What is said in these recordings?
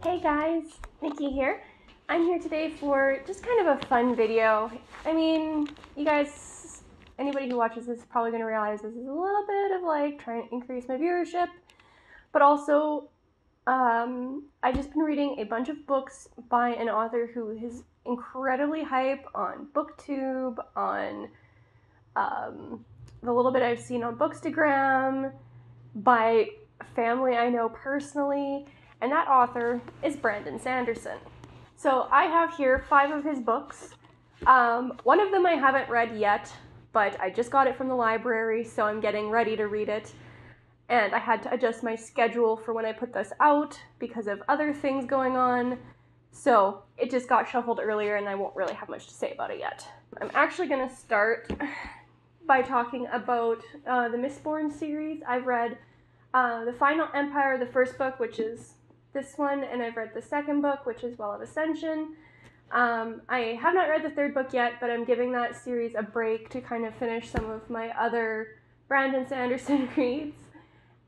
Hey guys, Nikki here. I'm here today for just kind of a fun video. I mean, you guys, anybody who watches this is probably going to realize this is a little bit of like trying to increase my viewership, but also I've just been reading a bunch of books by an author who is incredibly hype on BookTube, on the little bit I've seen on Bookstagram, by family I know personally, and that author is Brandon Sanderson. So I have here 5 of his books. One of them I haven't read yet, but I just got it from the library, so I'm getting ready to read it. And I had to adjust my schedule for when I put this out because of other things going on. So it just got shuffled earlier and I won't really have much to say about it yet. I'm actually going to start by talking about the Mistborn series. I've read The Final Empire, the first book, which is this one, and I've read the second book, which is Well of Ascension. I have not read the third book yet, but I'm giving that series a break to kind of finish some of my other Brandon Sanderson reads,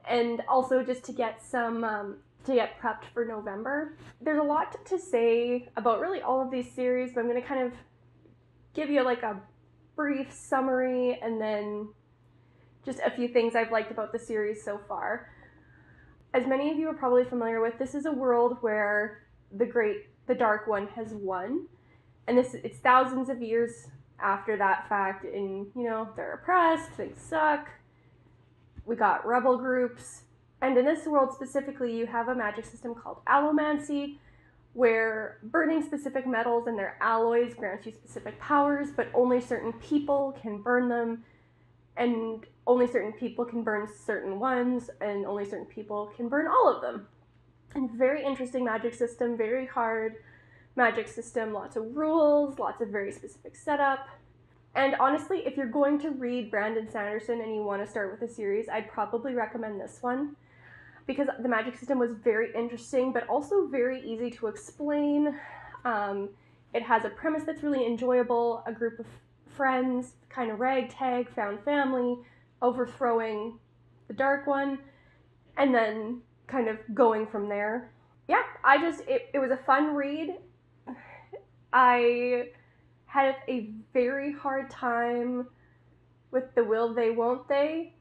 and also just to get some, to get prepped for November. There's a lot to say about really all of these series, but I'm going to kind of give you like a brief summary and then just a few things I've liked about the series so far. As many of you are probably familiar with, this is a world where the Dark One has won, and it's thousands of years after that fact, and they're oppressed, things suck, we got rebel groups, and in this world specifically you have a magic system called allomancy, where burning specific metals and their alloys grants you specific powers, but only certain people can burn them, and only certain people can burn certain ones, and only certain people can burn all of them. And very interesting magic system, very hard magic system, lots of rules, lots of very specific setup. And honestly, if you're going to read Brandon Sanderson and you want to start with a series, I'd probably recommend this one, because the magic system was very interesting, but also very easy to explain. It has a premise that's really enjoyable, a group of friends, kind of ragtag, found family, overthrowing the Dark One, and then kind of going from there. Yeah, it was a fun read. I had a very hard time with the will they, won't they,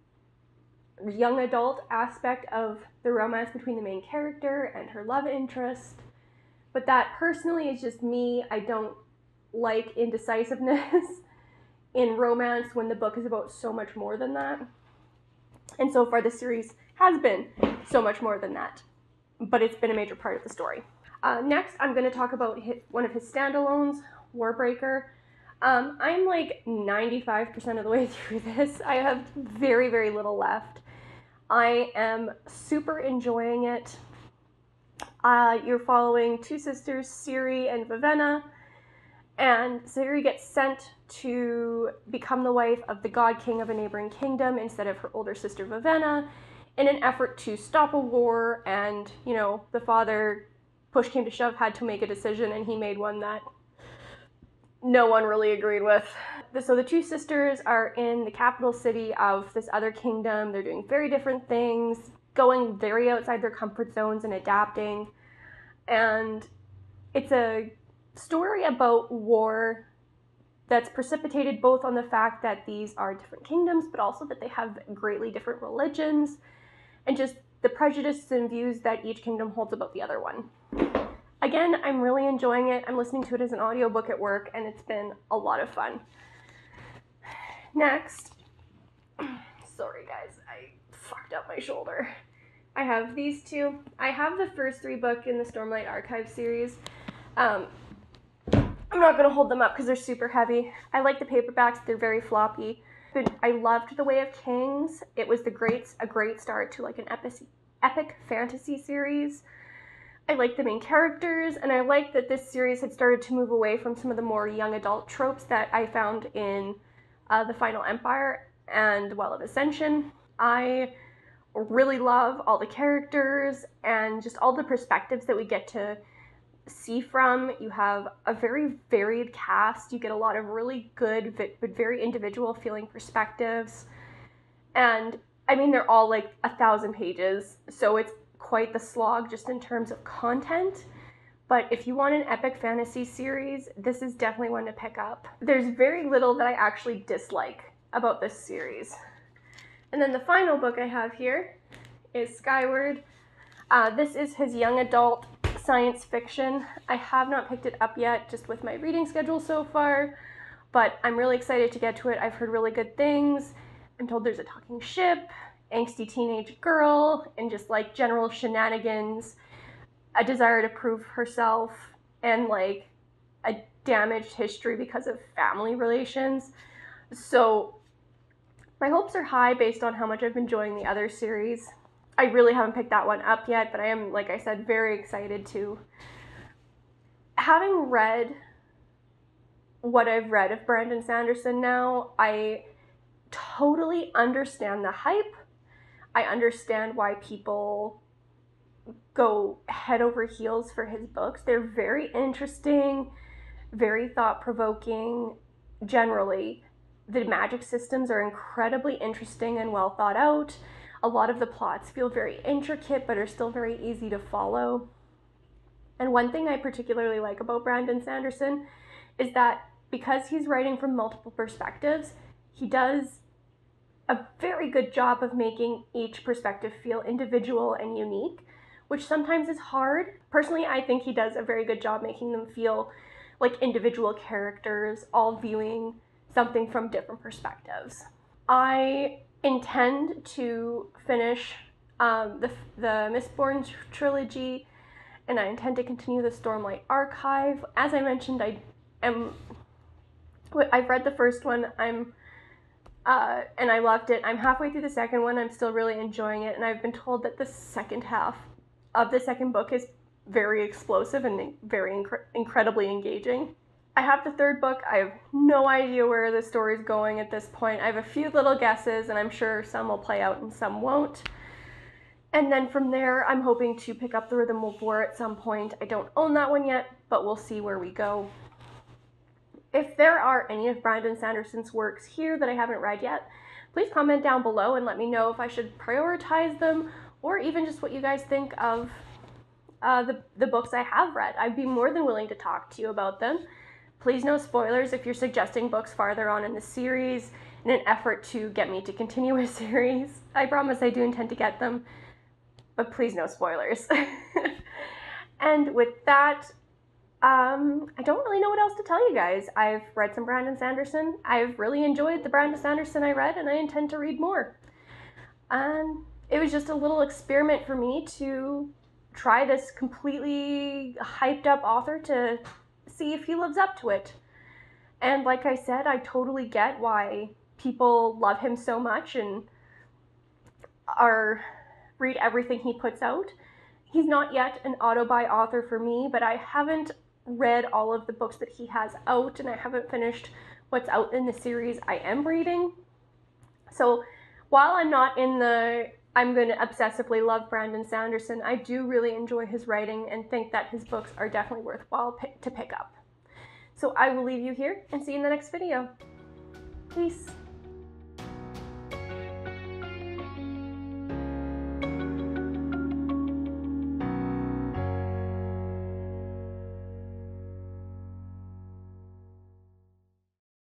young adult aspect of the romance between the main character and her love interest. But that personally is just me. I don't like indecisiveness in romance when the book is about so much more than that. And so far the series has been so much more than that, but it's been a major part of the story. Next, I'm going to talk about one of his standalones, Warbreaker. I'm like 95% of the way through this. I have very, very little left. I am super enjoying it. You're following 2 sisters, Ciri and Vivenna, and Ciri gets sent to become the wife of the god king of a neighboring kingdom instead of her older sister Vivenna, in an effort to stop a war. And the father, push came to shove, had to make a decision, and he made one that no one really agreed with. So the 2 sisters are in the capital city of this other kingdom. They're doing very different things, going very outside their comfort zones and adapting. And it's a story about war that's precipitated both on the fact that these are different kingdoms, but also that they have greatly different religions, and just the prejudices and views that each kingdom holds about the other one. Again, I'm really enjoying it. I'm listening to it as an audiobook at work, and it's been a lot of fun. Next, sorry guys, I fucked up my shoulder. I have these 2. I have the first 3 book in the Stormlight Archive series. I'm not going to hold them up because they're super heavy. I like the paperbacks, they're very floppy. But I loved The Way of Kings. It was a great start to like an epic fantasy series. I like the main characters, and I like that this series had started to move away from some of the more young adult tropes that I found in The Final Empire and Well of Ascension. I really love all the characters and just all the perspectives that we get to see from. You have a very varied cast. You get a lot of really good but very individual feeling perspectives. And I mean, they're all like 1,000 pages, so it's quite the slog just in terms of content. But if you want an epic fantasy series, this is definitely one to pick up. There's very little that I actually dislike about this series. And then the final book I have here is Skyward. This is his young adult science fiction. I have not picked it up yet, just with my reading schedule so far, but I'm really excited to get to it. I've heard really good things. I'm told there's a talking ship, angsty teenage girl, and just like general shenanigans, a desire to prove herself, and like a damaged history because of family relations. So my hopes are high based on how much I've been enjoying the other series. I really haven't picked that one up yet, but I am, like I said, very excited to. Having read what I've read of Brandon Sanderson now, I totally understand the hype. I understand why people go head over heels for his books. They're very interesting, very thought-provoking. Generally, the magic systems are incredibly interesting and well thought out. A lot of the plots feel very intricate, but are still very easy to follow. And one thing I particularly like about Brandon Sanderson is that because he's writing from multiple perspectives, he does a very good job of making each perspective feel individual and unique, which sometimes is hard. Personally, I think he does a very good job making them feel like individual characters, all viewing something from different perspectives. I intend to finish the Mistborn trilogy, and I intend to continue the Stormlight Archive. As I mentioned, I've read the first one, and I loved it. I'm halfway through the second one. I'm still really enjoying it, and I've been told that the second half of the second book is very explosive and very incredibly engaging. I have the third book. I have no idea where the story's going at this point. I have a few little guesses, and I'm sure some will play out and some won't. And then from there, I'm hoping to pick up The Rhythm of War at some point. I don't own that one yet, but we'll see where we go. If there are any of Brandon Sanderson's works here that I haven't read yet, please comment down below and let me know if I should prioritize them, or even just what you guys think of the books I have read. I'd be more than willing to talk to you about them. Please no spoilers if you're suggesting books farther on in the series in an effort to get me to continue a series. I promise I do intend to get them, but please no spoilers. And with that, I don't really know what else to tell you guys. I've read some Brandon Sanderson. I've really enjoyed the Brandon Sanderson I read, and I intend to read more. It was just a little experiment for me to try this completely hyped up author to see if he lives up to it. And like I said, I totally get why people love him so much and read everything he puts out. He's not yet an auto-buy author for me, but I haven't read all of the books that he has out, and I haven't finished what's out in the series I am reading. So while I'm not in I'm going to obsessively love Brandon Sanderson, I do really enjoy his writing and think that his books are definitely worthwhile to pick up. So I will leave you here and see you in the next video. Peace.